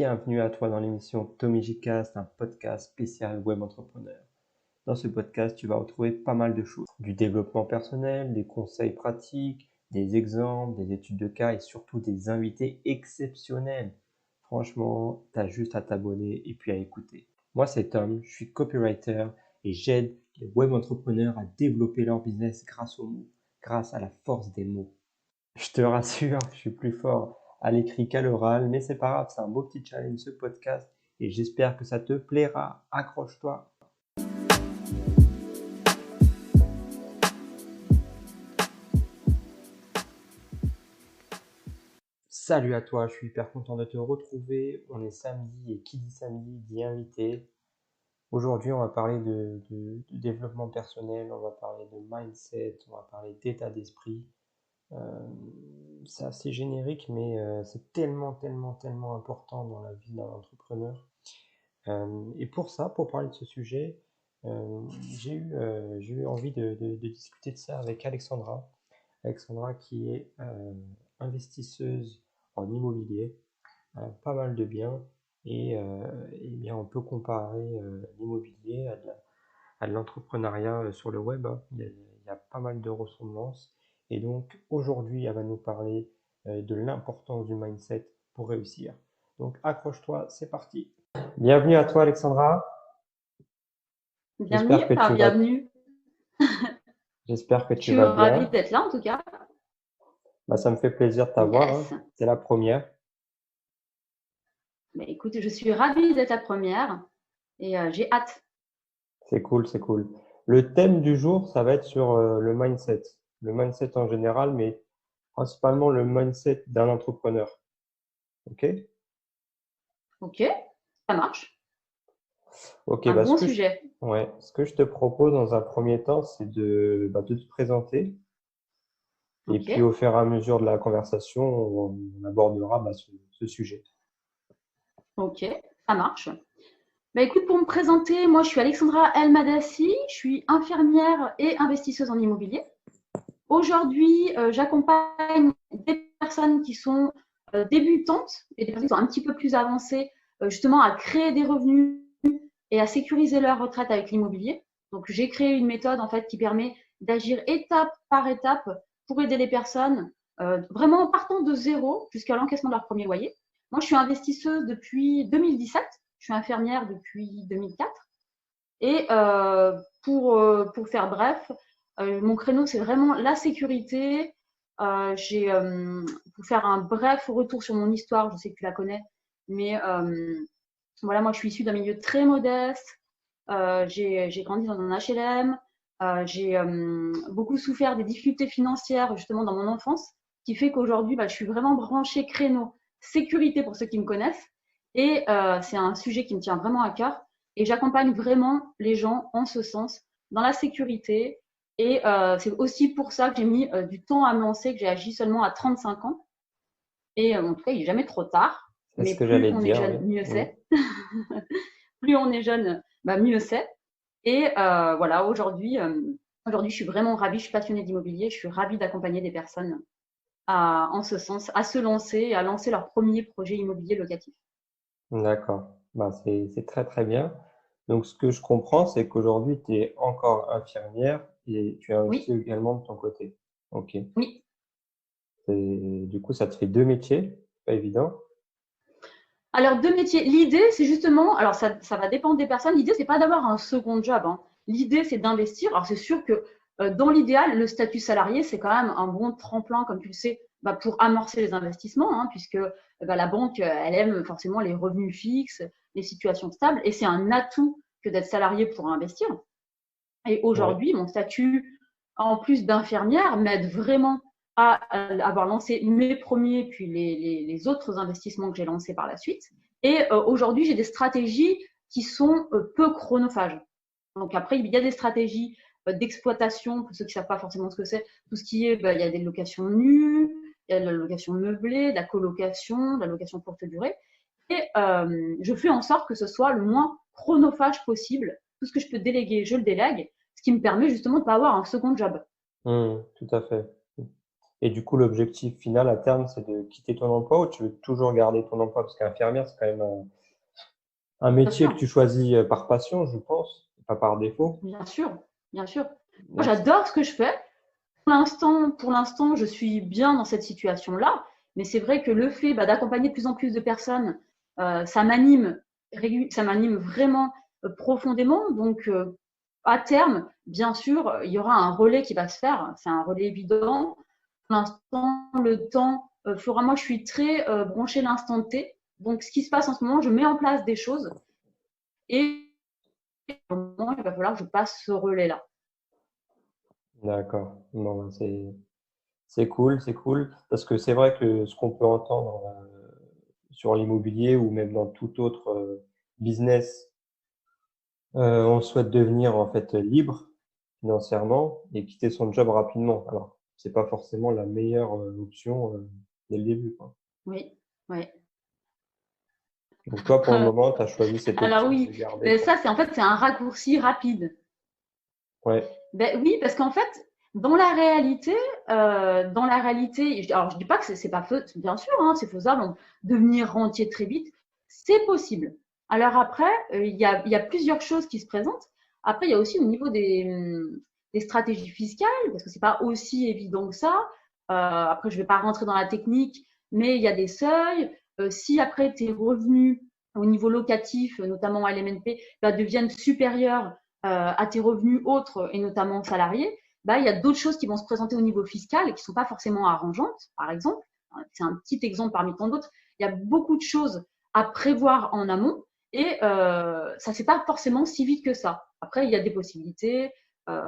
Bienvenue à toi dans l'émission Tommy Gcast, un podcast spécial web entrepreneur. Dans ce podcast, tu vas retrouver pas mal de choses. Du développement personnel, des conseils pratiques, des exemples, des études de cas et surtout des invités exceptionnels. Franchement, tu as juste à t'abonner et puis à écouter. Moi, c'est Tom, je suis copywriter et j'aide les web entrepreneurs à développer leur business grâce aux mots, grâce à la force des mots. Je te rassure, je suis plus fort à l'écrit qu'à l'oral, mais c'est pas grave, c'est un beau petit challenge ce podcast et j'espère que ça te plaira. Accroche-toi. Salut à toi, je suis hyper content de te retrouver. On est samedi et qui dit samedi dit invité. Aujourd'hui, on va parler de développement personnel, on va parler de mindset, on va parler d'état d'esprit. C'est assez générique, mais c'est tellement important dans la vie d'un entrepreneur. Et pour ça, pour parler de ce sujet, j'ai eu envie de discuter de ça avec Alexandra. Alexandra qui est investisseuse en immobilier, pas mal de biens, et bien on peut comparer l'immobilier à de l'entrepreneuriat sur le web, hein. Il y a pas mal de ressemblances. Et donc aujourd'hui, elle va nous parler de l'importance du mindset pour réussir. Donc accroche-toi, c'est parti. Bienvenue à toi Alexandra. Bienvenue, J'espère que enfin tu vas, bienvenue. j'espère que Je tu suis vas ravie bien. d'être là en tout cas. Bah, ça me fait plaisir de t'avoir, hein. Yes. C'est la première. Mais écoute, je suis ravie d'être la première et j'ai hâte. C'est cool, c'est cool. Le thème du jour, ça va être sur le mindset. Le mindset en général, mais principalement le mindset d'un entrepreneur. OK? Ok, ça marche. Ok, Un bah, bon sujet. ce que je te propose dans un premier temps, c'est de te présenter. Et Ok, puis, au fur et à mesure de la conversation, on abordera ce sujet. ok, ça marche. Bah écoute, pour me présenter, moi je suis Alexandra Elmadassi, je suis infirmière et investisseuse en immobilier. Aujourd'hui, j'accompagne des personnes qui sont débutantes et des personnes qui sont un petit peu plus avancées, justement à créer des revenus et à sécuriser leur retraite avec l'immobilier. Donc, j'ai créé une méthode en fait qui permet d'agir étape par étape pour aider les personnes vraiment en partant de zéro jusqu'à l'encaissement de leur premier loyer. Moi, je suis investisseuse depuis 2017. Je suis infirmière depuis 2004. Et pour faire bref, mon créneau, c'est vraiment la sécurité. Pour faire un bref retour sur mon histoire, je sais que tu la connais, mais voilà, moi, je suis issue d'un milieu très modeste. J'ai grandi dans un HLM. J'ai beaucoup souffert des difficultés financières justement dans mon enfance, qui fait qu'aujourd'hui, bah, je suis vraiment branchée créneau sécurité pour ceux qui me connaissent. Et c'est un sujet qui me tient vraiment à cœur. Et j'accompagne vraiment les gens en ce sens, dans la sécurité. Et c'est aussi pour ça que j'ai mis du temps à me lancer, que j'ai agi seulement à 35 ans. Et en tout cas, il n'est jamais trop tard. C'est ce Mais que plus j'allais te on est dire, oui. jeune, mieux Mm. c'est. Plus on est jeune, bah, mieux c'est. Et voilà, aujourd'hui, je suis vraiment ravie, je suis passionnée d'immobilier, je suis ravie d'accompagner des personnes en ce sens, à se lancer et à lancer leur premier projet immobilier locatif. D'accord. Bah, c'est très bien. Donc, ce que je comprends, c'est qu'aujourd'hui, tu es encore infirmière et tu investis Oui, également de ton côté. Ok. oui. Du coup, ça te fait deux métiers, pas évident. Alors, deux métiers. L'idée, c'est justement, alors ça va dépendre des personnes, l'idée, c'est pas d'avoir un second job, hein. L'idée, c'est d'investir. Alors, c'est sûr que dans l'idéal, le statut salarié, c'est quand même un bon tremplin, comme tu le sais, bah, pour amorcer les investissements, hein, puisque bah, la banque, elle aime forcément les revenus fixes, les situations stables, et c'est un atout que d'être salarié pour investir. Et Ouais. aujourd'hui, mon statut, en plus d'infirmière, m'aide vraiment à avoir lancé mes premiers, puis les autres investissements que j'ai lancés par la suite. Et aujourd'hui, j'ai des stratégies qui sont peu chronophages. Donc après, il y a des stratégies d'exploitation, pour ceux qui ne savent pas forcément ce que c'est, tout ce qui est, bah, il y a des locations nues, il y a de la location meublée, de la colocation, de la location courte durée. Et je fais en sorte que ce soit le moins chronophage possible. Tout ce que je peux déléguer, je le délègue, ce qui me permet justement de ne pas avoir un second job. Tout à fait. Et du coup, l'objectif final à terme, c'est de quitter ton emploi ou tu veux toujours garder ton emploi? Parce qu'infirmière, c'est quand même un Bien métier que sûr, tu choisis par passion, je pense, pas par défaut. bien sûr, bien sûr. Moi, Donc, j'adore ce que je fais. Pour l'instant, je suis bien dans cette situation-là, mais c'est vrai que le fait d'accompagner de plus en plus de personnes, ça m'anime vraiment profondément. Donc, à terme, bien sûr, il y aura un relais qui va se faire. C'est un relais évident. Pour l'instant, le temps fera. Moi, je suis très branchée l'instant T. Donc, ce qui se passe en ce moment, je mets en place des choses et au moment, il va falloir que je passe ce relais-là. d'accord. Bon, ben, c'est cool, c'est cool. Parce que c'est vrai que ce qu'on peut entendre sur l'immobilier ou même dans tout autre business, on souhaite devenir en fait libre financièrement et quitter son job rapidement. Alors, c'est pas forcément la meilleure option dès le début, quoi. Oui, oui. Donc toi, pour le moment, tu as choisi cette Alors optique de oui, garder mais ton... ça, c'est un raccourci rapide. Ouais, Ben oui, parce qu'en fait, dans la réalité, alors je dis pas que c'est pas faisable, bien sûr, hein, c'est faisable, devenir rentier très vite, c'est possible. Alors après, il y a plusieurs choses qui se présentent. Après, il y a aussi au niveau des stratégies fiscales, parce que c'est pas aussi évident que ça. Après, je vais pas rentrer dans la technique, mais il y a des seuils. Si après tes revenus au niveau locatif, notamment LMNP, deviennent supérieurs à tes revenus autres et notamment salariés, il y a d'autres choses qui vont se présenter au niveau fiscal et qui ne sont pas forcément arrangeantes, par exemple. C'est un petit exemple parmi tant d'autres. Il y a beaucoup de choses à prévoir en amont et ça ne se fait pas forcément si vite que ça. Après, il y a des possibilités. Euh,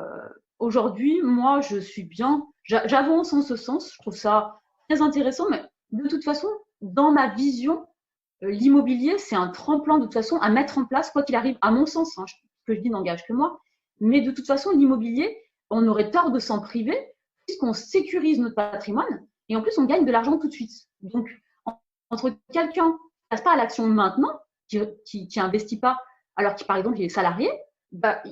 Aujourd'hui, moi, je suis bien. J'avance en ce sens. Je trouve ça très intéressant, mais de toute façon, dans ma vision, l'immobilier, c'est un tremplin de toute façon à mettre en place, quoi qu'il arrive, à mon sens, hein, ce que je dis n'engage que moi. Mais de toute façon, l'immobilier, on aurait tort de s'en priver, puisqu'on sécurise notre patrimoine et en plus, on gagne de l'argent tout de suite. Donc, entre quelqu'un qui ne passe pas à l'action maintenant, qui investit pas, alors qu'il, par exemple, il est salarié,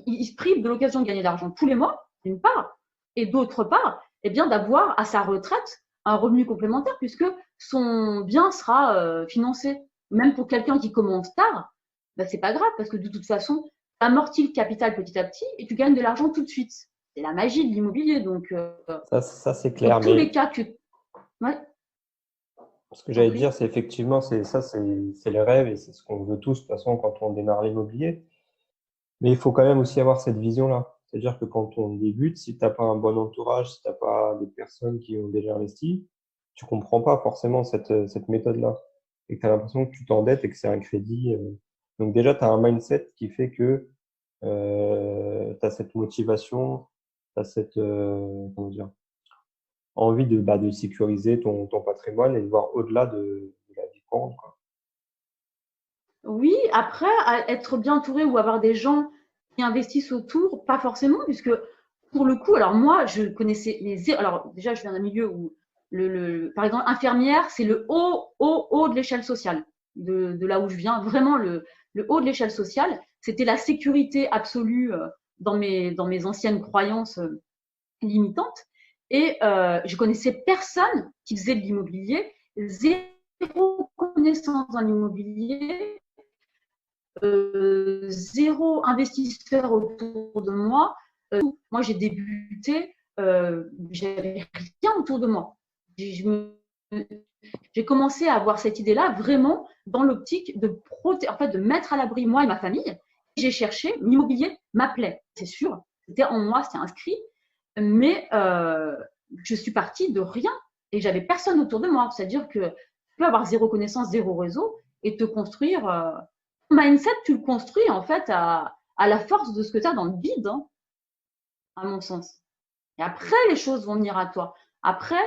il se prive de l'occasion de gagner de l'argent tous les mois, d'une part, et d'autre part, eh bien, d'avoir à sa retraite un revenu complémentaire, puisque son bien sera financé. Même pour quelqu'un qui commence tard, c'est pas grave, parce que de toute façon, tu amortis le capital petit à petit et tu gagnes de l'argent tout de suite. C'est la magie de l'immobilier. Donc, ça c'est dans clair. tous les Mais cas que. Ouais, ce que j'en j'allais dire, prie. c'est effectivement, c'est le rêve et c'est ce qu'on veut tous de toute façon quand on démarre l'immobilier. Mais il faut quand même aussi avoir cette vision-là. C'est-à-dire que quand on débute, si t'as pas un bon entourage, si t'as pas des personnes qui ont déjà investi, tu comprends pas forcément cette méthode-là. Et que tu as l'impression que tu t'endettes et que c'est un crédit. Donc déjà, tu as un mindset qui fait que tu as cette motivation, tu as cette comment dire, envie de sécuriser ton patrimoine et de voir au-delà de la vie courante, quoi. Oui, après, être bien entouré ou avoir des gens qui investissent autour, pas forcément, puisque pour le coup, alors moi, je connaissais alors déjà, je viens d'un milieu où, par exemple, infirmière, c'est le haut de l'échelle sociale, de là où je viens, vraiment le haut de l'échelle sociale. C'était la sécurité absolue dans mes anciennes croyances limitantes. Et je connaissais personne qui faisait de l'immobilier, zéro connaissance dans l'immobilier, zéro investisseur autour de moi. Moi, j'ai débuté, j'avais rien autour de moi. J'ai commencé à avoir cette idée-là vraiment dans l'optique en fait, de mettre à l'abri moi et ma famille. J'ai cherché, l'immobilier m'appelait, c'est sûr. C'était en moi, c'était inscrit. Mais je suis partie de rien et j'avais personne autour de moi. C'est-à-dire que tu peux avoir zéro connaissance, zéro réseau et te construire. Ton mindset, tu le construis en fait à la force de ce que tu as dans le vide, hein, à mon sens. Et après, les choses vont venir à toi. Après,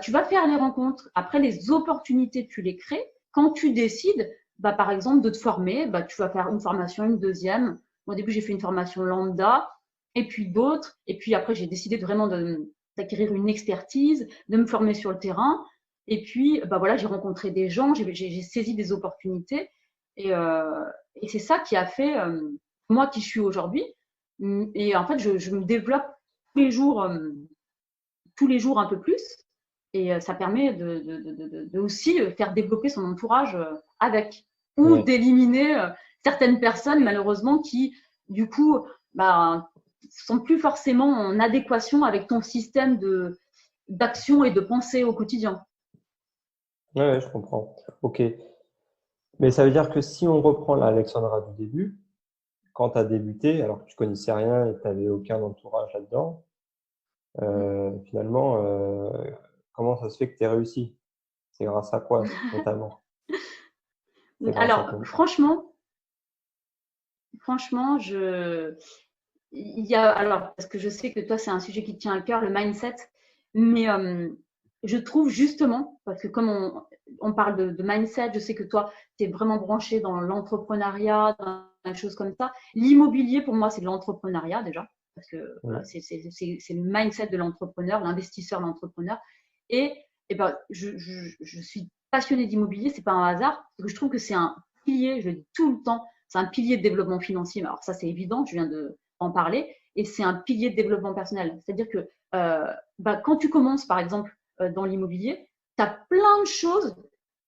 tu vas faire les rencontres. Après, les opportunités, tu les crées. Quand tu décides, par exemple, de te former, tu vas faire une formation, une deuxième. Au début, j'ai fait une formation lambda, et puis d'autres. Et puis après, j'ai décidé vraiment d'acquérir une expertise, de me former sur le terrain. Et puis, voilà, j'ai rencontré des gens, j'ai saisi des opportunités. Et, euh, et c'est ça qui a fait moi qui je suis aujourd'hui. Et en fait, je me développe tous les jours, tous les jours un peu plus. Et ça permet de aussi faire développer son entourage avec, ou Ouais. d'éliminer certaines personnes malheureusement qui, du coup, sont plus forcément en adéquation avec ton système d'action et de pensée au quotidien. Ouais, je comprends. Ok. Mais ça veut dire que si on reprend la Alexandra du début, quand tu as débuté, alors que tu connaissais rien et tu n'avais aucun entourage là-dedans, finalement, comment ça se fait que tu réussi? C'est grâce à quoi, notamment? C'est grâce à Alors, ton... franchement, il y a, alors, parce que je sais que toi, c'est un sujet qui te tient à cœur, le mindset, mais je trouve justement, parce que comme on parle de mindset, je sais que toi, tu es vraiment branché dans l'entrepreneuriat, dans des choses comme ça. L'immobilier, pour moi, c'est de l'entrepreneuriat déjà, parce que voilà, Mm. c'est le mindset de l'entrepreneur, l'investisseur, l'entrepreneur. Et ben, je suis passionnée d'immobilier, c'est pas un hasard, parce que je trouve que c'est un pilier, je le dis tout le temps, c'est un pilier de développement financier. Alors ça, c'est évident, je viens en parler, et c'est un pilier de développement personnel. C'est-à-dire que quand tu commences, par exemple, dans l'immobilier, tu as plein de choses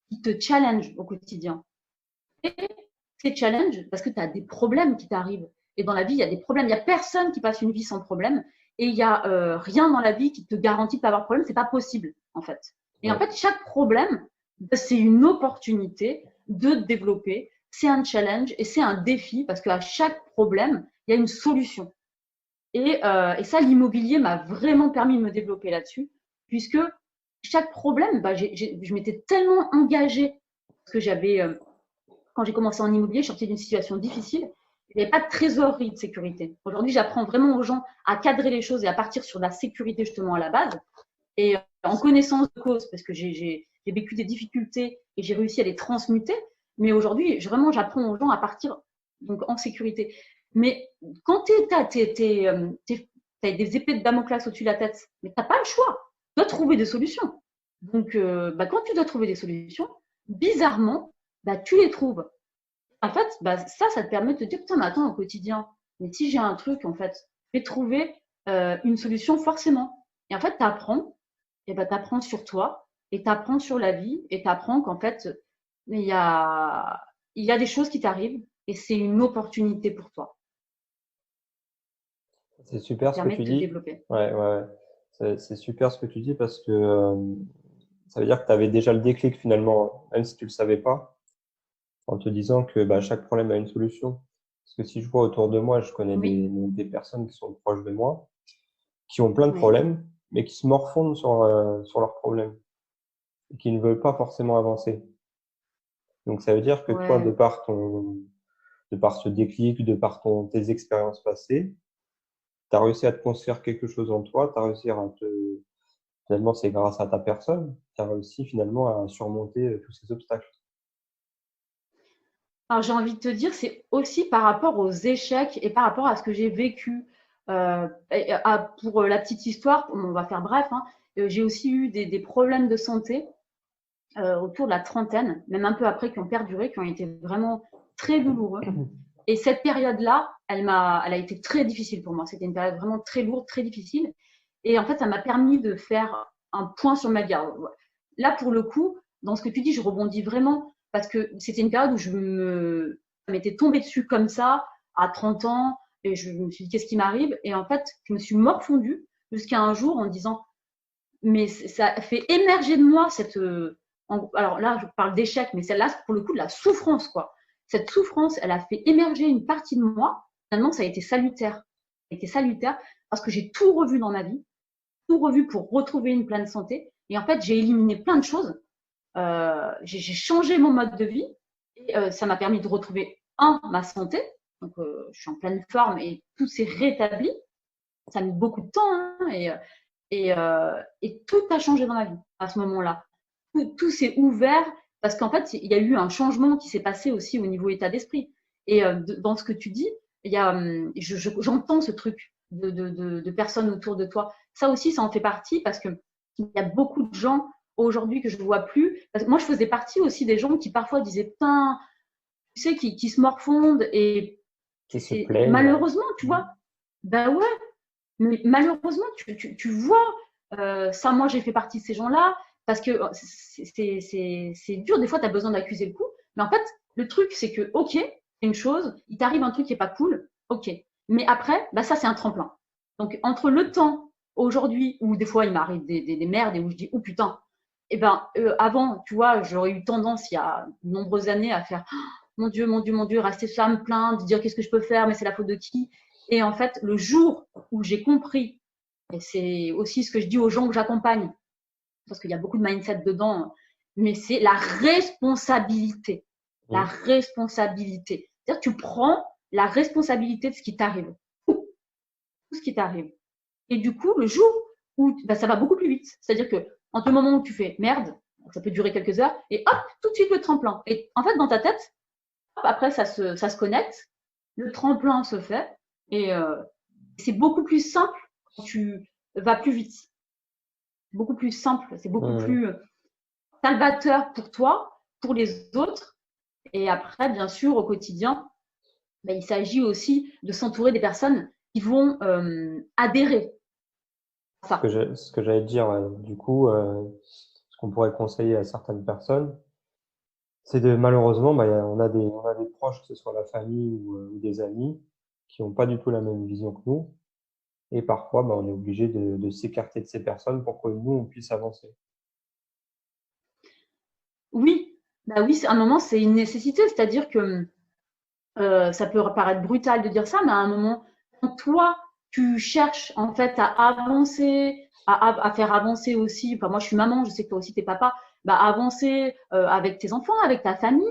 qui te challenge au quotidien. Et ces challenges, parce que tu as des problèmes qui t'arrivent. Et dans la vie, il y a des problèmes. Il n'y a personne qui passe une vie sans problème. Et il n'y a rien dans la vie qui te garantit de pas avoir de problème. C'est pas possible, en fait. Et en Ouais. fait, chaque problème, c'est une opportunité de te développer. C'est un challenge et c'est un défi parce qu'à chaque problème, il y a une solution. Et ça, l'immobilier m'a vraiment permis de me développer là-dessus, puisque chaque problème, je m'étais tellement engagée parce que quand j'ai commencé en immobilier, je sortais d'une situation difficile. Il n'y avait pas de trésorerie de sécurité. Aujourd'hui, j'apprends vraiment aux gens à cadrer les choses et à partir sur la sécurité justement à la base. Et en connaissance de cause, parce que j'ai vécu des difficultés et j'ai réussi à les transmuter. Mais aujourd'hui, vraiment, j'apprends aux gens à partir donc en sécurité. Mais quand tu as des épées de Damoclès au-dessus de la tête, mais tu n'as pas le choix. Tu dois trouver des solutions. Donc, quand tu dois trouver des solutions, bizarrement, tu les trouves. En fait, ça te permet de te dire, putain, mais attends, au quotidien, mais si j'ai un truc, en fait, je vais trouver une solution forcément. Et en fait, tu apprends, et tu apprends sur toi, et tu apprends sur la vie, et tu apprends qu'en fait, il y a des choses qui t'arrivent, et c'est une opportunité pour toi. C'est Ça super te ce que permet tu de te dis. développer. Ouais, ouais, ouais. C'est super ce que tu dis parce que ça veut dire que tu avais déjà le déclic finalement, même si tu le savais pas, en te disant que chaque problème a une solution. Parce que si je vois autour de moi, je connais Oui, des personnes qui sont proches de moi, qui ont plein de oui, problèmes, mais qui se morfondent sur leurs problèmes et qui ne veulent pas forcément avancer. Donc ça veut dire que toi, ouais. de par ce déclic, de par tes expériences passées, tu as réussi à te construire quelque chose en toi, tu as réussi à finalement, c'est grâce à ta personne, tu as réussi finalement à surmonter tous ces obstacles. Alors, j'ai envie de te dire, c'est aussi par rapport aux échecs et par rapport à ce que j'ai vécu. Pour la petite histoire, on va faire bref, hein, j'ai aussi eu des problèmes de santé autour de la trentaine, même un peu après, qui ont perduré, qui ont été vraiment très douloureux. Et cette période-là, elle a été très difficile pour moi. C'était une période vraiment très lourde, très difficile. Et en fait, ça m'a permis de faire un point sur ma vie. Alors, là, pour le coup, dans ce que tu dis, je rebondis vraiment parce que c'était une période où ça m'était tombé dessus comme ça, à 30 ans, et je me suis dit, qu'est-ce qui m'arrive? Et en fait, je me suis morfondue jusqu'à un jour en disant, mais ça fait émerger de moi alors là, je parle d'échec, mais celle-là, pour le coup, de la souffrance, quoi. Cette souffrance, elle a fait émerger une partie de moi. Finalement, ça a été salutaire. Ça a été salutaire parce que j'ai tout revu dans ma vie, tout revu pour retrouver une pleine santé. Et en fait, j'ai éliminé plein de choses. J'ai changé mon mode de vie et ça m'a permis de retrouver, ma santé. Donc, je suis en pleine forme et tout s'est rétabli. Ça a mis beaucoup de temps, hein, et tout a changé dans ma vie à ce moment-là. Tout s'est ouvert parce qu'en fait, il y a eu un changement qui s'est passé aussi au niveau état d'esprit. Et dans ce que tu dis, j'entends ce truc de personnes autour de toi. Ça aussi, ça en fait partie parce qu'il y a beaucoup de gens aujourd'hui que je ne vois plus. Parce que moi, je faisais partie aussi des gens qui parfois disaient, putain, tu sais, qui se morfondent. Et Qui se plaignent. malheureusement, tu vois, bah ouais, mais malheureusement, tu vois. Ça, moi, j'ai fait partie de ces gens-là parce que c'est dur. Des fois, tu as besoin d'accuser le coup. Mais en fait, le truc, c'est que, OK, c'est une chose, il t'arrive un truc qui n'est pas cool, OK. Mais après, bah, ça, c'est un tremplin. Donc, entre le temps aujourd'hui où des fois, il m'arrive des merdes et où je dis, oh putain, eh ben, avant, tu vois, j'aurais eu tendance il y a de nombreuses années à faire, oh, mon Dieu, mon Dieu, mon Dieu, rester ça, me plaindre, dire qu'est-ce que je peux faire, mais c'est la faute de qui. Et en fait, le jour où j'ai compris, et c'est aussi ce que je dis aux gens que j'accompagne, parce qu'il y a beaucoup de mindset dedans, mais c'est la responsabilité. La responsabilité. C'est-à-dire que tu prends la responsabilité de ce qui t'arrive. Tout ce qui t'arrive. Et du coup, le jour où bah, ça va beaucoup plus vite. C'est-à-dire que entre le moment où tu fais merde, ça peut durer quelques heures, et hop, tout de suite le tremplin. Et en fait, dans ta tête, hop, après, ça se connecte, le tremplin se fait, et c'est beaucoup plus simple quand tu vas plus vite. Beaucoup plus simple, c'est beaucoup plus salvateur pour toi, pour les autres. Et après, bien sûr, au quotidien, bah, il s'agit aussi de s'entourer des personnes qui vont adhérer à ça. Ce que j'allais dire, du coup, ce qu'on pourrait conseiller à certaines personnes, c'est de malheureusement, bah, on a des proches, que ce soit la famille ou des amis, qui n'ont pas du tout la même vision que nous. Et parfois, bah, on est obligé de s'écarter de ces personnes pour que nous, on puisse avancer. Oui, bah oui, à un moment, c'est une nécessité. C'est-à-dire que ça peut paraître brutal de dire ça, mais à un moment, quand toi, tu cherches en fait à avancer, à faire avancer aussi, enfin moi je suis maman, je sais que toi aussi t'es papa, bah avancer avec tes enfants, avec ta famille,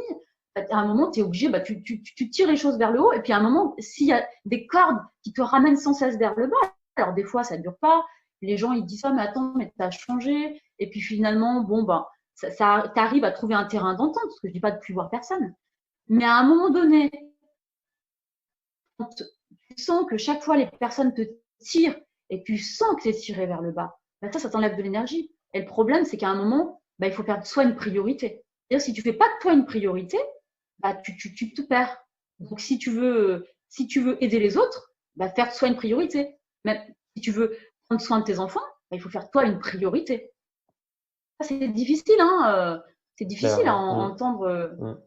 à un moment tu es obligé, bah, tu tires les choses vers le haut, et puis à un moment, s'il y a des cordes qui te ramènent sans cesse vers le bas, alors des fois ça ne dure pas, les gens ils disent ça, mais attends, mais t'as changé, et puis finalement, bon ben, t'arrives à trouver un terrain d'entente, parce que je dis pas de plus voir personne, mais à un moment donné, quand tu sens que chaque fois les personnes te tirent et tu sens que c'est tiré vers le bas, ben ça t'enlève de l'énergie. Et le problème, c'est qu'à un moment, ben, il faut faire de soi une priorité. C'est-à-dire, si tu fais pas de toi une priorité, ben, tu te perds. Donc, si tu veux aider les autres, ben, faire de soi une priorité. Même si tu veux prendre soin de tes enfants, ben, il faut faire de toi une priorité. Ça, c'est difficile, hein, c'est difficile à Clairement. entendre.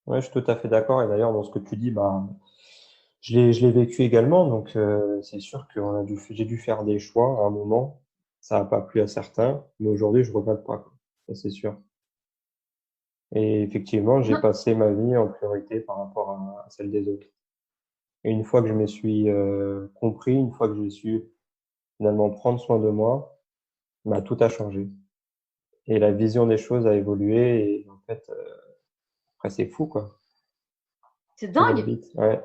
Ouais, je suis tout à fait d'accord. Et d'ailleurs, dans ce que tu dis, bah, je l'ai vécu également. Donc, c'est sûr que j'ai dû faire des choix à un moment. Ça n'a pas plu à certains, mais aujourd'hui, je regrette pas, quoi. Ça, c'est sûr. Et effectivement, j'ai Non, passé ma vie en priorité par rapport à celle des autres. Et une fois que je me suis compris, une fois que j'ai su finalement prendre soin de moi, bah, tout a changé. Et la vision des choses a évolué. Et en fait, après, c'est fou, quoi. c'est Tout va dingue. vite. Ouais.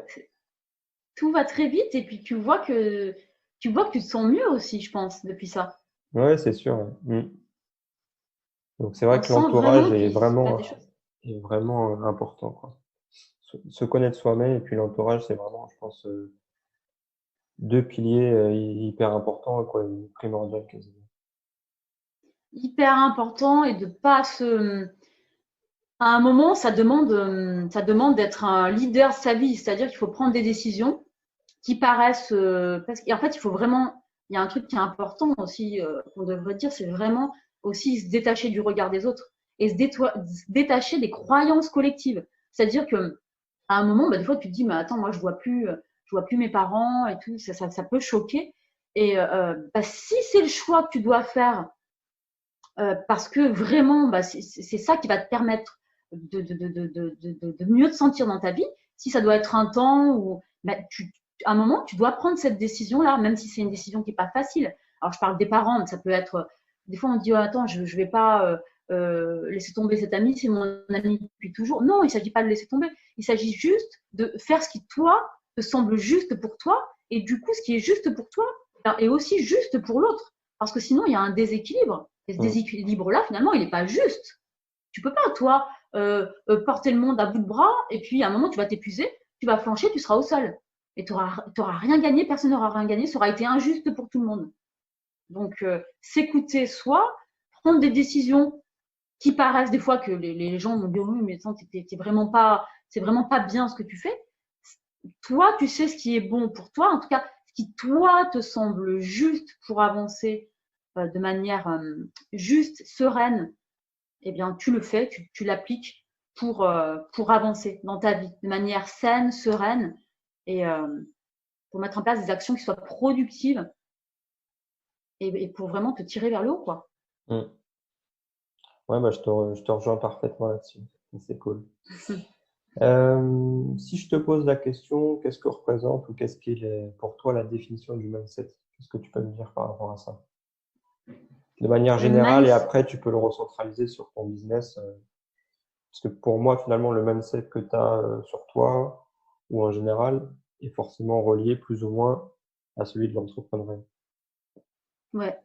Tout va très vite et puis tu vois que tu te sens mieux aussi, je pense, depuis ça. Ouais, c'est sûr. Ouais. Donc, c'est vrai On que sent vraiment l'entourage qu'il se passe des choses. est vraiment important, quoi. Se connaître soi-même et puis l'entourage, c'est vraiment, je pense, deux piliers hyper importants, quoi, primordial quasiment. Hyper important et de pas se. À un moment, ça demande d'être un leader de sa vie, c'est-à-dire qu'il faut prendre des décisions qui paraissent. Parce qu'en fait, il faut vraiment. Il y a un truc qui est important aussi qu'on devrait dire, c'est vraiment aussi se détacher du regard des autres et se détacher des croyances collectives. C'est-à-dire que à un moment, bah, des fois, tu te dis, mais attends, moi, je vois plus mes parents et tout, ça peut choquer. Et bah, si c'est le choix que tu dois faire, parce que vraiment, bah, c'est ça qui va te permettre de mieux te sentir dans ta vie. Si ça doit être un temps où, bah, à un moment, tu dois prendre cette décision-là, même si c'est une décision qui n'est pas facile. Alors, je parle des parents, mais ça peut être, des fois, on dit, oh, attends, je vais pas laisser tomber cet ami, c'est mon ami depuis toujours. Non, il ne s'agit pas de laisser tomber. Il s'agit juste de faire ce qui, toi, te semble juste pour toi. Et du coup, ce qui est juste pour toi est aussi juste pour l'autre. Parce que sinon, il y a un déséquilibre. Et ce Mm. déséquilibre-là, finalement, il n'est pas juste. Tu peux pas, toi, porter le monde à bout de bras, et puis à un moment, tu vas t'épuiser, tu vas flancher, tu seras au sol. Et tu n'auras rien gagné, personne n'aura rien gagné, ça aura été injuste pour tout le monde. Donc, s'écouter soi, prendre des décisions qui paraissent des fois que les gens vont dire oui, mais c'est vraiment pas bien ce que tu fais. Toi, tu sais ce qui est bon pour toi, en tout cas, qui toi te semble juste pour avancer de manière juste, sereine, eh bien tu le fais, tu l'appliques pour avancer dans ta vie de manière saine, sereine et pour mettre en place des actions qui soient productives et pour vraiment te tirer vers le haut, quoi. Mm. Ouais, bah, je te rejoins parfaitement là-dessus. C'est cool. Si je te pose la question, qu'est-ce que représente ou qu'est-ce qu'il est pour toi la définition du mindset? Qu'est-ce que tu peux me dire par rapport à ça? De manière Le générale, et mindset, après, tu peux le recentraliser sur ton business. Parce que pour moi, finalement, le mindset que tu as sur toi ou en général est forcément relié plus ou moins à celui de l'entrepreneuriat. ouais.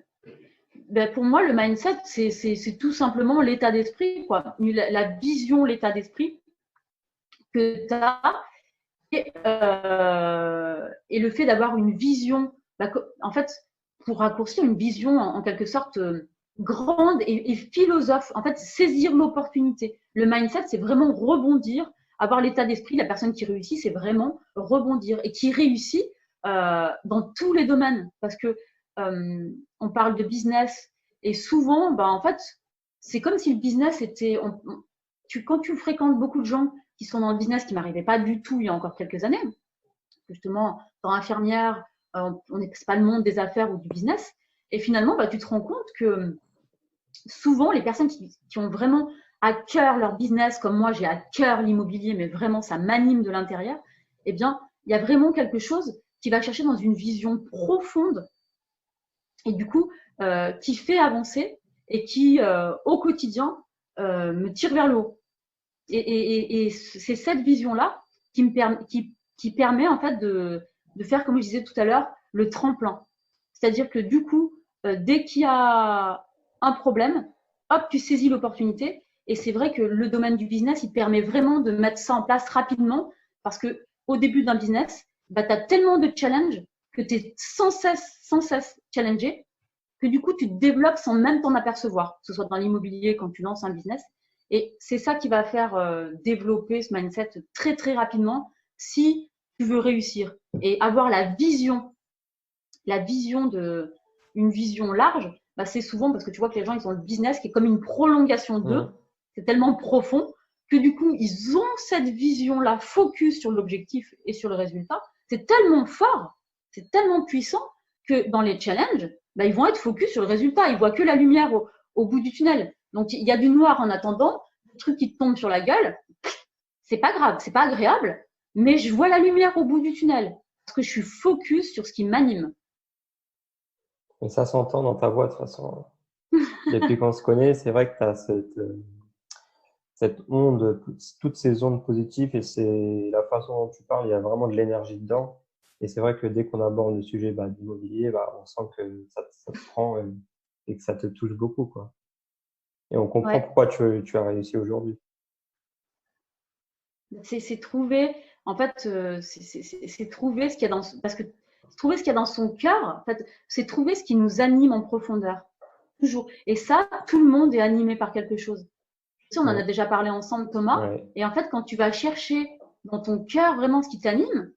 Ben, pour moi, le mindset, c'est tout simplement l'état d'esprit, quoi. La vision, l'état d'esprit que tu as et le fait d'avoir une vision, bah, en fait, pour raccourcir, une vision en quelque sorte grande et philosophe, en fait, saisir l'opportunité. Le mindset, c'est vraiment rebondir, avoir l'état d'esprit. La personne qui réussit, c'est vraiment rebondir et qui réussit dans tous les domaines. Parce que on parle de business et souvent, bah, en fait, c'est comme si le business était. Quand tu fréquentes beaucoup de gens qui sont dans le business, qui m'arrivait pas du tout il y a encore quelques années, justement, dans infirmière, on n'est pas le monde des affaires ou du business. Et finalement, bah, tu te rends compte que souvent, les personnes qui ont vraiment à cœur leur business, comme moi, j'ai à cœur l'immobilier, mais vraiment, ça m'anime de l'intérieur, eh bien, il y a vraiment quelque chose qui va chercher dans une vision profonde et du coup, qui fait avancer et qui, au quotidien, me tire vers le haut. Et c'est cette vision-là qui permet en fait de faire, comme je disais tout à l'heure, le tremplin. C'est-à-dire que du coup, dès qu'il y a un problème, hop, tu saisis l'opportunité. Et c'est vrai que le domaine du business, il permet vraiment de mettre ça en place rapidement parce que au début d'un business, bah, tu as tellement de challenges que tu es sans cesse challengé que du coup, tu te développes sans même t'en apercevoir, que ce soit dans l'immobilier quand tu lances un business. Et c'est ça qui va faire développer ce mindset très, très rapidement si tu veux réussir et avoir une vision large. Bah, c'est souvent parce que tu vois que les gens, ils ont le business qui est comme une prolongation d'eux. Mmh. C'est tellement profond que du coup, ils ont cette vision-là focus sur l'objectif et sur le résultat. C'est tellement fort, c'est tellement puissant que dans les challenges, bah, ils vont être focus sur le résultat. Ils voient que la lumière au bout du tunnel. Donc, il y a du noir en attendant, des trucs qui te tombent sur la gueule. C'est pas grave, c'est pas agréable, mais je vois la lumière au bout du tunnel parce que je suis focus sur ce qui m'anime. Et ça s'entend dans ta voix, de toute façon. Depuis qu'on se connaît, c'est vrai que tu as cette onde, toutes ces ondes positives et c'est la façon dont tu parles, il y a vraiment de l'énergie dedans. Et c'est vrai que dès qu'on aborde le sujet d'immobilier, on sent que ça te prend et que ça te touche beaucoup, quoi. Et on comprend Ouais, pourquoi tu as réussi aujourd'hui. c'est trouver, en fait, c'est trouver ce qu'il y a parce que trouver ce qu'il y a dans son cœur, en fait, c'est trouver ce qui nous anime en profondeur, toujours. Et ça, tout le monde est animé par quelque chose. Tu sais, on en a Mm. déjà parlé ensemble, Thomas. Ouais. Et en fait, quand tu vas chercher dans ton cœur vraiment ce qui t'anime,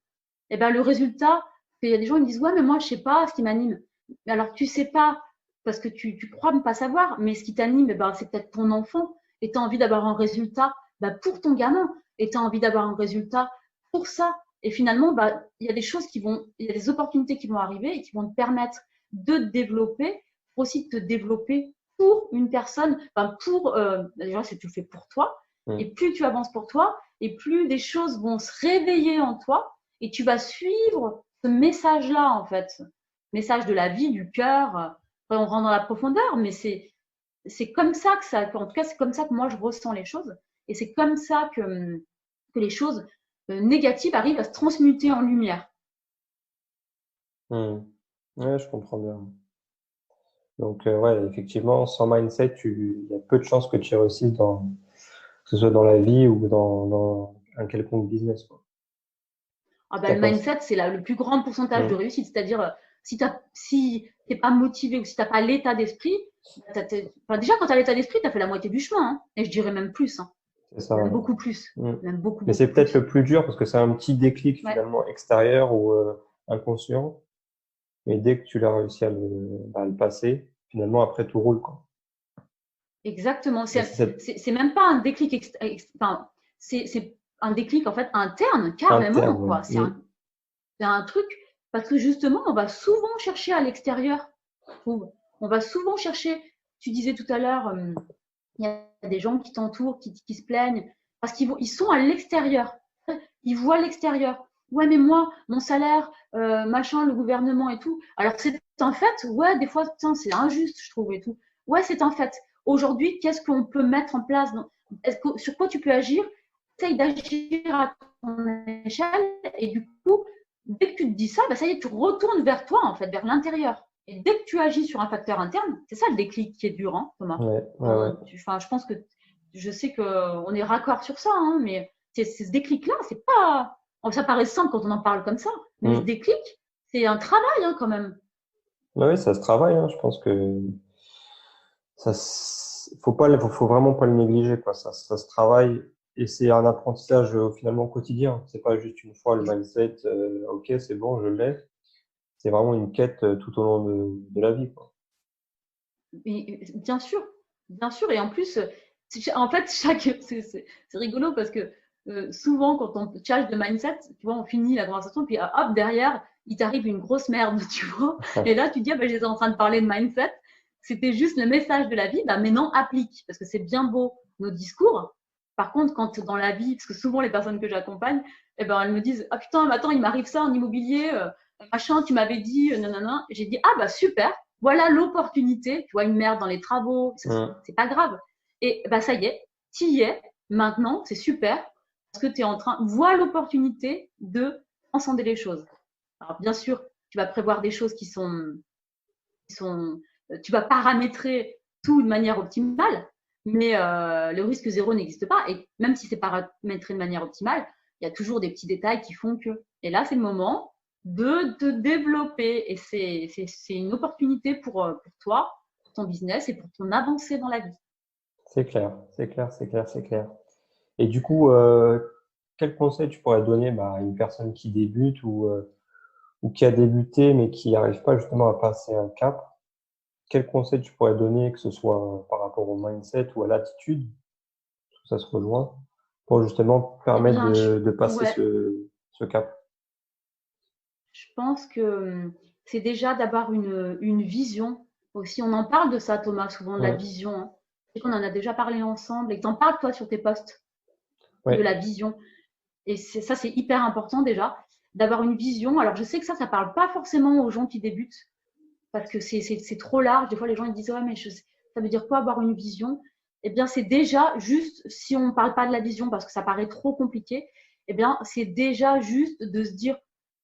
eh ben, le résultat, il y a des gens qui me disent, ouais, mais moi, je sais pas ce qui m'anime. Alors, tu sais pas, parce que tu crois ne pas savoir, mais ce qui t'anime, eh ben, c'est peut-être ton enfant, et tu as envie d'avoir un résultat pour ton gamin, et tu as envie d'avoir un résultat pour ça. Et finalement, il y a des choses il y a des opportunités qui vont arriver et qui vont te permettre de te développer, aussi de te développer pour une personne, déjà, si tu le fais pour toi, Mm. et plus tu avances pour toi, et plus des choses vont se réveiller en toi, et tu vas suivre ce message-là, en fait. Message de la vie, du cœur. Après, on rentre dans la profondeur, mais c'est comme ça en tout cas, c'est comme ça que moi je ressens les choses. Et c'est comme ça que les choses négatives arrivent à se transmuter en lumière. Mm. Ouais, je comprends bien. Donc, ouais, effectivement, sans mindset, il y a peu de chances que tu réussisses que ce soit dans la vie ou dans un quelconque business, quoi. Ah T'as le pas... mindset, c'est le plus grand pourcentage de Mm. réussite. C'est-à-dire, si tu n'es pas motivé ou si tu n'as pas l'état d'esprit, déjà, quand tu as l'état d'esprit, tu as fait la moitié du chemin. Hein. Et je dirais même plus. Hein. C'est ça, Même ouais. beaucoup plus. Mm. Même beaucoup, Mais c'est beaucoup peut-être plus. le plus dur parce que c'est un petit déclic Ouais. finalement extérieur ou inconscient mais dès que tu l'as réussi à le passer, finalement, après, tout roule, quoi. Exactement. Et c'est cette C'est même pas un déclic, enfin, c'est un déclic en fait interne, carrément, interne, quoi. C'est un truc, parce que justement, on va souvent chercher à l'extérieur, je trouve. On va souvent chercher, tu disais tout à l'heure, il y a des gens qui t'entourent, qui se plaignent, parce ils sont à l'extérieur. Ils voient l'extérieur. Ouais, mais moi, mon salaire, machin, le gouvernement et tout. Alors c'est un fait, ouais, des fois, c'est injuste, je trouve et tout. Ouais, c'est un fait. Aujourd'hui, qu'est-ce qu'on peut mettre en place sur quoi tu peux agir? Essaye d'agir à ton échelle et du coup, dès que tu te dis ça, bah, ça y est, tu retournes vers toi, en fait, vers l'intérieur. Et dès que tu agis sur un facteur interne, c'est ça le déclic qui est dur, hein, Thomas. ouais, ouais, ouais. Je pense que je sais qu'on est raccord sur ça, hein, mais c'est ce déclic-là, c'est pas. Ça paraît simple quand on en parle comme ça, mais ce Mm. déclic, c'est un travail hein, quand même. Ouais, ouais, ça se travaille, hein. Je pense que faut vraiment pas le négliger, quoi. Ça se travaille et c'est un apprentissage finalement quotidien. C'est pas juste une fois le mindset, ok, c'est bon, je l'ai. C'est vraiment une quête tout au long de la vie, quoi. Bien sûr, et en plus, en fait, c'est rigolo parce que souvent quand on change de mindset, tu vois, on finit la conversation, puis hop, derrière, il t'arrive une grosse merde, tu vois. Et là, tu te dis, ah, ben, j'étais en train de parler de mindset, c'était juste le message de la vie, bah, maintenant applique, parce que c'est bien beau nos discours. Par contre, quand dans la vie, parce que souvent les personnes que j'accompagne, eh ben, elles me disent, ah putain, mais attends, il m'arrive ça en immobilier, machin, tu m'avais dit, nanana. J'ai dit, ah bah super, voilà l'opportunité, tu vois, une merde dans les travaux, Mm. c'est pas grave. Et bah ça y est, tu y es, maintenant, c'est super, parce que tu es en train, vois l'opportunité de transcender les choses. Alors bien sûr, tu vas prévoir des choses qui sont tu vas paramétrer tout de manière optimale, mais le risque zéro n'existe pas. Et même si c'est paramétré de manière optimale, il y a toujours des petits détails qui font que. Et là, c'est le moment de te développer. Et c'est une opportunité pour toi, pour ton business et pour ton avancée dans la vie. C'est clair, c'est clair, c'est clair, c'est clair. Et du coup, quel conseil tu pourrais donner à une personne qui débute ou qui a débuté mais qui n'arrive pas justement à passer un cap? Quel conseil tu pourrais donner, que ce soit par rapport au mindset ou à l'attitude, tout ça se rejoint, pour justement Eh permettre bien, de passer ouais, ce cap? je pense que c'est déjà d'avoir une vision aussi. On en parle de ça, Thomas, souvent de la Ouais, vision, hein. Je sais qu'on en a déjà parlé ensemble et que tu en parles, toi, sur tes posts, de ouais, la vision. Et ça, c'est hyper important déjà, d'avoir une vision. Alors, je sais que ça parle pas forcément aux gens qui débutent, parce que c'est trop large. Des fois, les gens ils disent, ouais, mais ça veut dire quoi avoir une vision? Eh bien, c'est déjà juste, si on ne parle pas de la vision parce que ça paraît trop compliqué, eh bien, c'est déjà juste de se dire,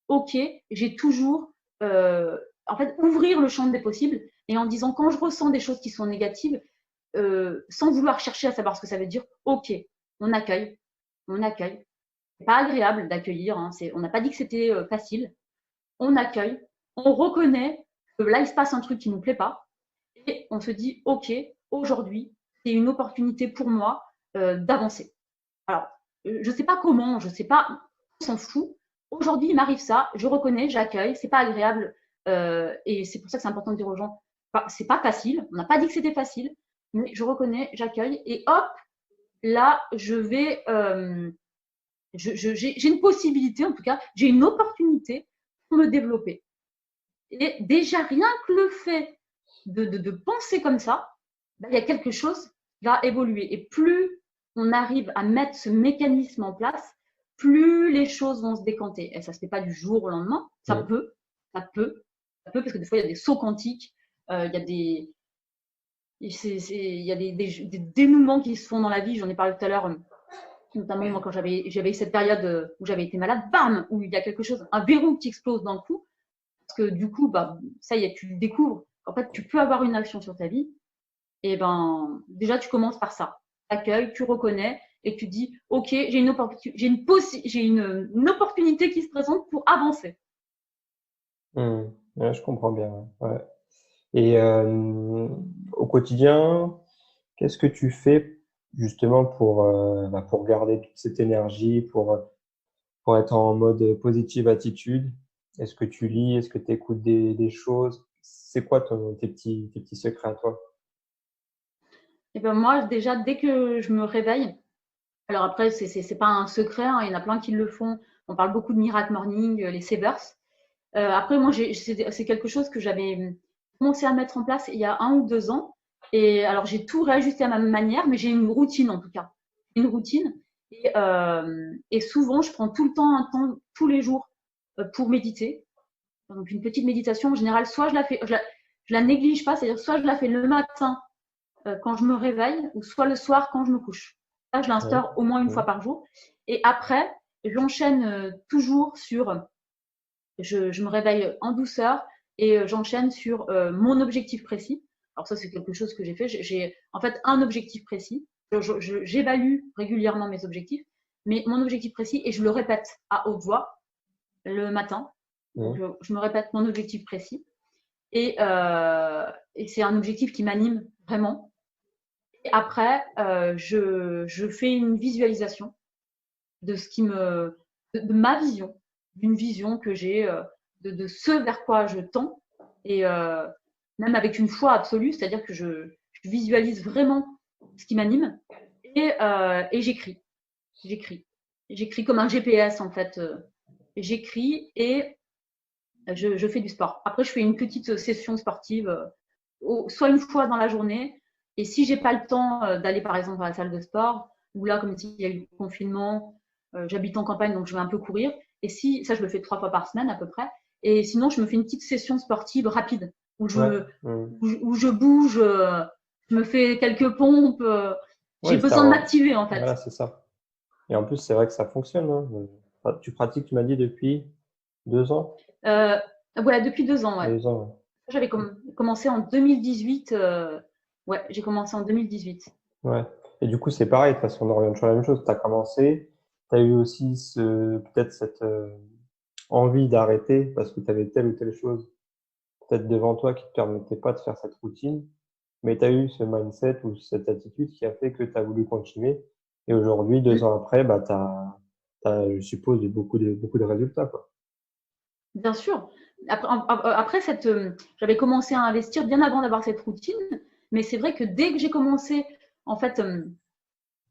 OK, j'ai toujours, en fait, ouvrir le champ des possibles et en disant, quand je ressens des choses qui sont négatives, sans vouloir chercher à savoir ce que ça veut dire, OK, on accueille, on accueille. C'est pas agréable d'accueillir, hein, on n'a pas dit que c'était facile. On accueille, on reconnaît que là, il se passe un truc qui ne nous plaît pas et on se dit, OK, aujourd'hui, c'est une opportunité pour moi d'avancer. Alors, je ne sais pas comment, je ne sais pas, on s'en fout. Aujourd'hui, il m'arrive ça, je reconnais, j'accueille, c'est pas agréable et c'est pour ça que c'est important de dire aux gens, c'est pas facile, on n'a pas dit que c'était facile, mais je reconnais, j'accueille et hop, là, j'ai une possibilité, en tout cas, j'ai une opportunité pour me développer. Et déjà, rien que le fait de penser comme ça, bah, il y a quelque chose qui va évoluer. Et plus on arrive à mettre ce mécanisme en place, plus les choses vont se décanter. Et ça ne se fait pas du jour au lendemain. mm, Ça peut, parce que des fois, il y a des sauts quantiques, il y a il y a des dénouements qui se font dans la vie. J'en ai parlé tout à l'heure, notamment moi quand j'avais eu cette période où j'avais été malade, bam, où il y a quelque chose, un verrou qui explose d'un coup. Parce que du coup, bah, ça y est, tu découvres qu'en fait, tu peux avoir une action sur ta vie. Et ben, déjà, tu commences par ça. Tu accueilles, tu reconnais et tu dis, OK, j'ai une opportunité qui se présente pour avancer. mm. Ouais, je comprends bien. Ouais. Et au quotidien, qu'est-ce que tu fais justement pour garder toute cette énergie, pour être en mode positive attitude? Est-ce que tu lis? Est-ce que tu écoutes des choses? C'est quoi tes petits secrets à toi? Et ben moi, déjà, dès que je me réveille, alors après, c'est pas un secret, hein, il y en a plein qui le font. On parle beaucoup de Miracle Morning, les Savers. Après, moi, c'est quelque chose que j'avais commencé à mettre en place il y a 1 ou 2 ans. Et alors, j'ai tout réajusté à ma manière, mais j'ai une routine en tout cas. Une routine. Et souvent, je prends tout le temps un temps, tous les jours, pour méditer. Donc, une petite méditation, en général, soit je la fais, je la néglige pas, c'est-à-dire soit je la fais le matin quand je me réveille, ou soit le soir quand je me couche. Ça, je Ouais. l'instaure au moins une fois Ouais. par jour. Et après, j'enchaîne toujours sur je me réveille en douceur et j'enchaîne sur mon objectif précis. Alors ça, c'est quelque chose que j'ai fait. J'ai en fait un objectif précis. J'évalue régulièrement mes objectifs, mais mon objectif précis, et je le répète à haute voix le matin. Donc, Ouais. je me répète mon objectif précis. Et c'est un objectif qui m'anime vraiment. Et après, je fais une visualisation de ce qui me, de ma vision, d'une vision que j'ai, de ce vers quoi je tends, et même avec une foi absolue, c'est-à-dire que je visualise vraiment ce qui m'anime, et j'écris comme un GPS en fait. J'écris et je fais du sport. Après, je fais une petite session sportive, soit une fois dans la journée. Et si j'ai pas le temps d'aller par exemple à la salle de sport, ou là, comme s'il y a eu le confinement, j'habite en campagne, donc je vais un peu courir. Et si, ça, je le fais 3 fois par semaine à peu près. Et sinon, je me fais une petite session sportive rapide où Ouais. je, Ouais. où je bouge, je me fais quelques pompes. J'ai Ouais, besoin de m'activer en fait. voilà, c'est ça. Et en plus, c'est vrai que ça fonctionne, hein. Tu pratiques, tu m'as dit, depuis 2 ans? Euh, ouais, depuis 2 ans, ouais. 2 ans, J'avais commencé en 2018. Ouais, j'ai commencé en 2018. ouais. Ouais. Et du coup, c'est pareil, de toute façon, on revient toujours à la même chose. Tu as commencé, tu as eu aussi peut-être cette envie d'arrêter parce que tu avais telle ou telle chose peut-être devant toi qui te permettait pas de faire cette routine, mais tu as eu ce mindset ou cette attitude qui a fait que tu as voulu continuer. Et aujourd'hui, deux Mm. ans après, bah, je suppose, eu beaucoup de résultats, quoi. Bien sûr. Après j'avais commencé à investir bien avant d'avoir cette routine, mais c'est vrai que dès que j'ai commencé en fait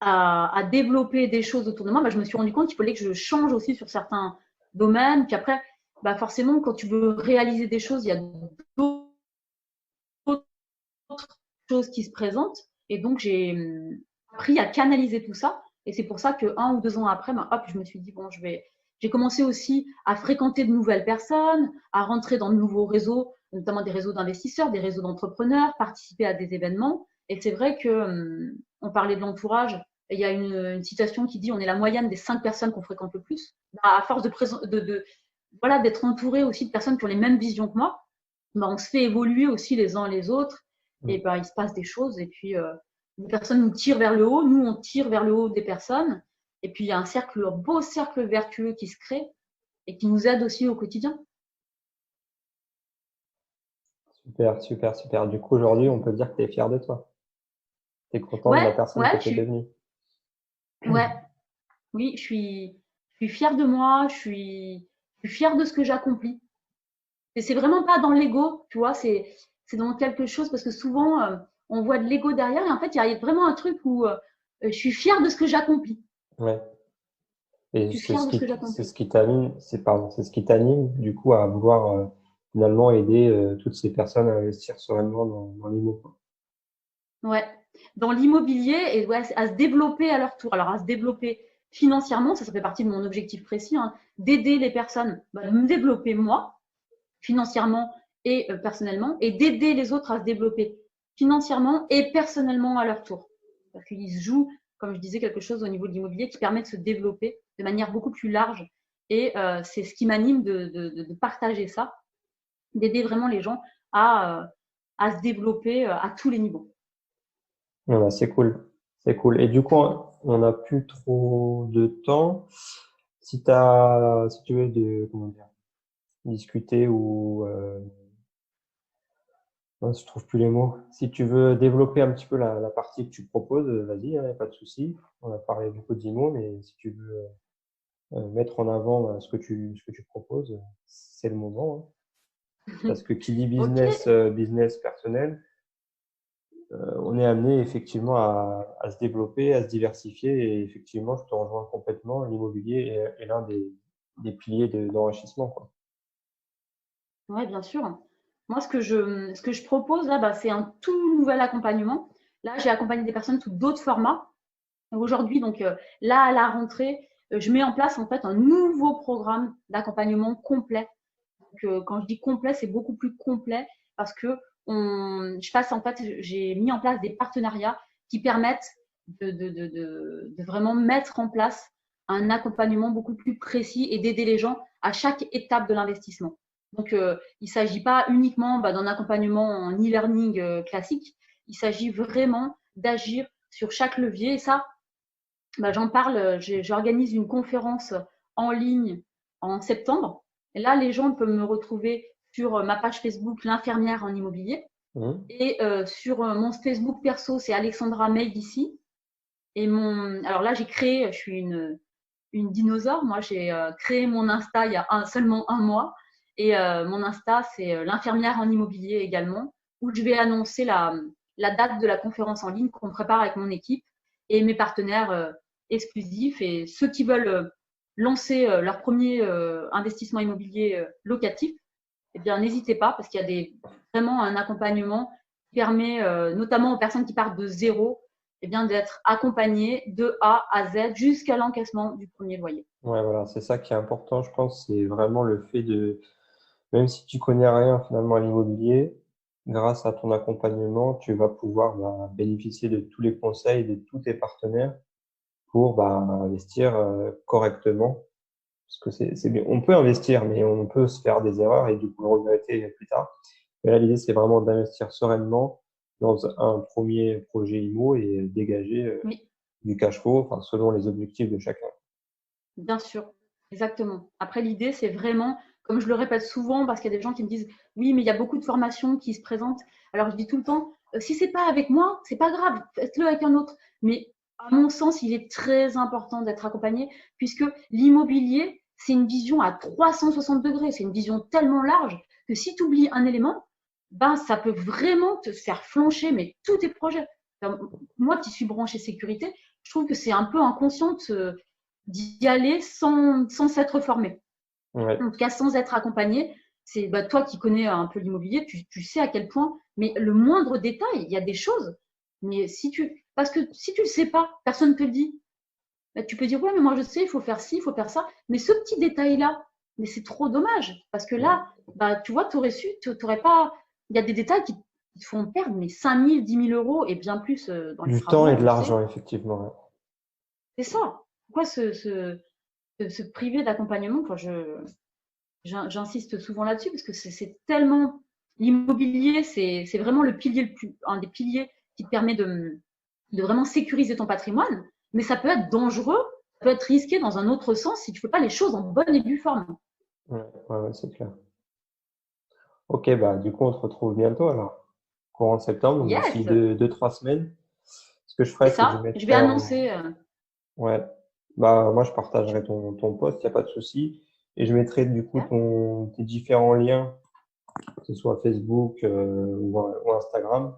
à développer des choses autour de moi, bah, je me suis rendu compte qu'il fallait que je change aussi sur certains domaines. Puis après, bah, forcément, quand tu veux réaliser des choses, il y a d'autres choses qui se présentent. Et donc, j'ai appris à canaliser tout ça. Et c'est pour ça que 1 ou 2 ans après, ben, hop, je me suis dit, bon, j'ai commencé aussi à fréquenter de nouvelles personnes, à rentrer dans de nouveaux réseaux, notamment des réseaux d'investisseurs, des réseaux d'entrepreneurs, participer à des événements. Et c'est vrai que on parlait de l'entourage. Il y a une citation qui dit on est la moyenne des 5 personnes qu'on fréquente le plus. À force voilà, d'être entouré aussi de personnes qui ont les mêmes visions que moi, ben, on se fait évoluer aussi les uns les autres, et Mm. ben il se passe des choses, et puis les personnes nous tirent vers le haut, nous on tire vers le haut des personnes, et puis il y a un beau cercle vertueux qui se crée et qui nous aide aussi au quotidien. Super, super, super. Du coup, aujourd'hui, on peut dire que tu es fier de toi. Tu es content de Ouais, la personne que ouais, tu es devenue. ouais, oui, je suis fière de moi, je suis fière de ce que j'accomplis. Et c'est vraiment pas dans l'ego, tu vois, c'est dans quelque chose, parce que souvent on voit de l'ego derrière, et en fait il y a vraiment un truc où je suis fière de ce que j'accomplis. Ouais. Et Je suis fière de ce que c'est j'accomplis. ce qui t'anime, c'est ce qui t'anime, du coup, à vouloir, finalement aider, toutes ces personnes à investir sereinement dans l'immo, quoi. Ouais. Dans l'immobilier, et ouais, à se développer à leur tour. Alors, à se développer financièrement, ça fait partie de mon objectif précis, hein, d'aider les personnes, bah, de me développer moi, financièrement et personnellement, et d'aider les autres à se développer financièrement et personnellement à leur tour. Parce qu'il se joue, comme je disais, quelque chose au niveau de l'immobilier qui permet de se développer de manière beaucoup plus large. Et c'est ce qui m'anime de partager ça, d'aider vraiment les gens à se développer à tous les niveaux. Ouais, bah, c'est cool. C'est cool. Et du coup, on n'a plus trop de temps. Si tu veux comment dire, discuter ou, mince, je trouve plus les mots. Si tu veux développer un petit peu la partie que tu proposes, vas-y, hein, y a pas de souci. On a parlé beaucoup d'IMO, mais si tu veux. mettre en avant ce que tu proposes, c'est le moment. Parce que qui dit Ok, business personnel, on est amené effectivement à se développer, à se diversifier. Et effectivement, je te rejoins complètement. L'immobilier est l'un des piliers d'enrichissement, quoi. ouais, bien sûr. Moi, ce que je propose là, bah, c'est un tout nouvel accompagnement. Là, j'ai accompagné des personnes sous d'autres formats. Aujourd'hui, donc là, à la rentrée, je mets en place en fait un nouveau programme d'accompagnement complet. Donc, quand je dis complet, c'est beaucoup plus complet parce que j'ai mis en place des partenariats qui permettent de vraiment mettre en place un accompagnement beaucoup plus précis et d'aider les gens à chaque étape de l'investissement. Donc, il ne s'agit pas uniquement d'un accompagnement en e-learning classique, il s'agit vraiment d'agir sur chaque levier. Et ça, j'en parle, j'organise une conférence en ligne en septembre. Et là, les gens peuvent me retrouver sur ma page Facebook, l'infirmière en immobilier. Mhm. Et sur mon Facebook perso, c'est Alexandra May d'ici. Alors là, je suis une dinosaure. Moi, j'ai créé mon Insta il y a seulement un mois. Et mon Insta, c'est l'infirmière en immobilier également, où je vais annoncer la date de la conférence en ligne qu'on prépare avec mon équipe et mes partenaires exclusifs. Et ceux qui veulent lancer leur premier investissement immobilier locatif, eh bien, n'hésitez pas parce qu'il y a vraiment un accompagnement qui permet, notamment aux personnes qui partent de zéro, eh bien, d'être accompagnées de A à Z jusqu'à l'encaissement du premier loyer. Ouais, voilà, c'est ça qui est important, je pense, c'est vraiment le fait même si tu connais rien finalement à l'immobilier, grâce à ton accompagnement, tu vas pouvoir bénéficier de tous les conseils de tous tes partenaires pour investir correctement. Parce que c'est bien. On peut investir, mais on peut se faire des erreurs et du coup le regretter plus tard. Mais là, l'idée, c'est vraiment d'investir sereinement dans un premier projet IMO et dégager Oui, du cash flow, enfin, selon les objectifs de chacun. bien sûr, exactement. Après, l'idée, c'est vraiment, comme je le répète souvent, parce qu'il y a des gens qui me disent, oui, mais il y a beaucoup de formations qui se présentent. Alors, je dis tout le temps, si c'est pas avec moi, c'est pas grave, faites-le avec un autre. Mais à mon sens, il est très important d'être accompagné, puisque l'immobilier, c'est une vision à 360 degrés, c'est une vision tellement large que si tu oublies un élément, ben, ça peut vraiment te faire flancher, mais tous tes projets. Enfin, moi qui suis branchée sécurité, je trouve que c'est un peu inconscient d'y aller sans s'être formé. Ouais, En tout cas, sans être accompagné. C'est toi qui connais un peu l'immobilier, tu sais à quel point, mais le moindre détail, il y a des choses. Mais parce que si tu le sais pas, personne ne te le dit. Tu peux dire, ouais, mais moi je sais, il faut faire ci, il faut faire ça. Mais ce petit détail-là, mais c'est trop dommage. Parce que ouais. là, tu vois, tu aurais su, tu n'aurais pas. Il y a des détails qui te font perdre mais 5 000, 10 000 euros et bien plus dans les Du temps travaux, et on de le sait. l'argent, effectivement. Ouais. C'est ça. Pourquoi se priver d'accompagnement? Enfin, j'insiste souvent là-dessus parce que c'est tellement. L'immobilier, c'est vraiment un des piliers qui te permet de vraiment sécuriser ton patrimoine, mais ça peut être dangereux, ça peut être risqué dans un autre sens si tu ne fais pas les choses en bonne et due forme. Ouais, ouais, ouais, c'est clair. Ok, du coup, on se retrouve bientôt alors, courant septembre, donc d'ici Yes, 3 semaines. Ce que je c'est ferai, c'est que je ça. Je vais mettrai en. annoncer. Ouais, moi, je partagerai ton post, il n'y a pas de souci. Et je mettrai du coup tes différents liens, que ce soit Facebook ou Instagram,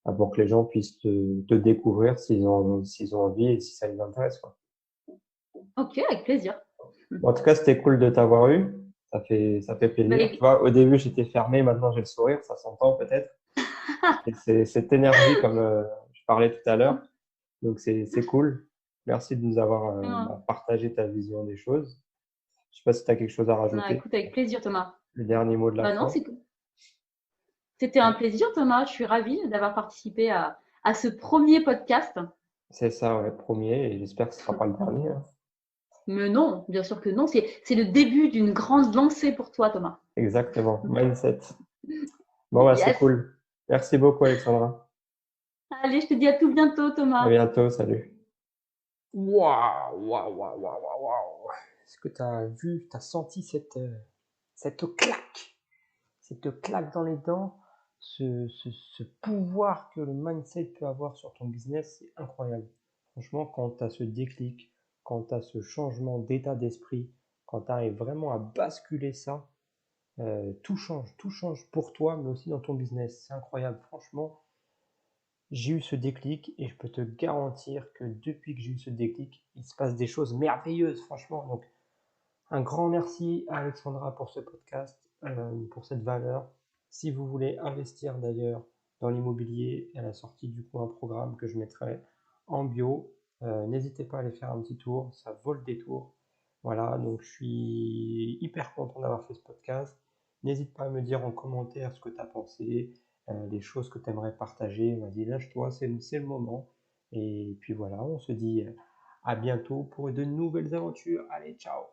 pour que les gens puissent te découvrir s'ils ont envie et si ça les intéresse, quoi. Ok, avec plaisir. Bon, en tout cas, c'était cool de t'avoir eu. Ça fait Bah, plaisir. Tu vois, au début, j'étais fermé, maintenant j'ai le sourire, ça s'entend peut-être. Et c'est cette énergie, comme je parlais tout à l'heure. Donc, c'est cool. Merci de nous avoir non, partagé ta vision des choses. Je sais pas si tu as quelque chose à non, rajouter. écoute, avec plaisir, Thomas. Le dernier mot de la Bah non, fin. c'était un plaisir, Thomas. Je suis ravie d'avoir participé à ce premier podcast. C'est ça, ouais, premier, et j'espère que ce sera pas le dernier, hein. Mais non, bien sûr que non. C'est le début d'une grande lancée pour toi, Thomas. Exactement. Mindset. Bon, c'est Yes. cool. Merci beaucoup, Alexandra. Allez, je te dis à tout bientôt, À Thomas. bientôt. Salut. Waouh, waouh, waouh, waouh, waouh, waouh. Est-ce que tu as vu, tu as senti cette claque? Cette claque dans les dents, ce pouvoir que le mindset peut avoir sur ton business, c'est incroyable. Franchement, quand tu as ce déclic, quand tu as ce changement d'état d'esprit, quand tu arrives vraiment à basculer ça, tout change pour toi, mais aussi dans ton business. C'est incroyable, franchement. J'ai eu ce déclic et je peux te garantir que depuis que j'ai eu ce déclic, il se passe des choses merveilleuses, franchement. Donc, un grand merci à Alexandra pour ce podcast, pour cette valeur. Si vous voulez investir d'ailleurs dans l'immobilier, elle a sorti du coup un programme que je mettrai en bio. N'hésitez pas à aller faire un petit tour, ça vaut le détour. Voilà, donc je suis hyper content d'avoir fait ce podcast. N'hésite pas à me dire en commentaire ce que tu as pensé, les choses que tu aimerais partager. Vas-y, lâche-toi, c'est le moment. Et puis voilà, on se dit à bientôt pour de nouvelles aventures. Allez, ciao!